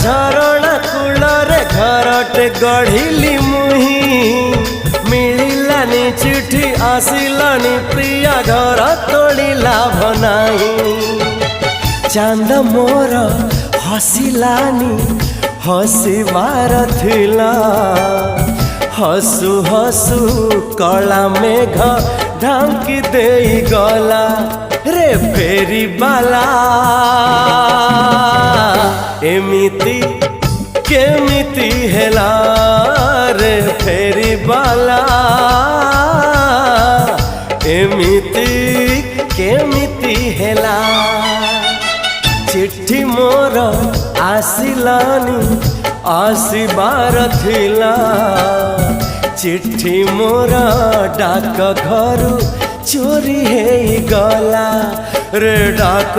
झरणा कूलरे घरटे गढ़िली मुही मिलानी चिठी आसिलानी प्रिया घर तोड़ी लाभ नाही चांद मोर हसिलानी हसिबार थिला हसु हसु कला मेघ ढांकी देई गला रे फेरी बाला एमिति केमिति हेला रे फेरी बाला एमिति केमिति हेला चिट्ठी मोर आसिलानी आसिबार थिला चिट्ठी मोर डाक घरु चोरी हे गला रे डाक।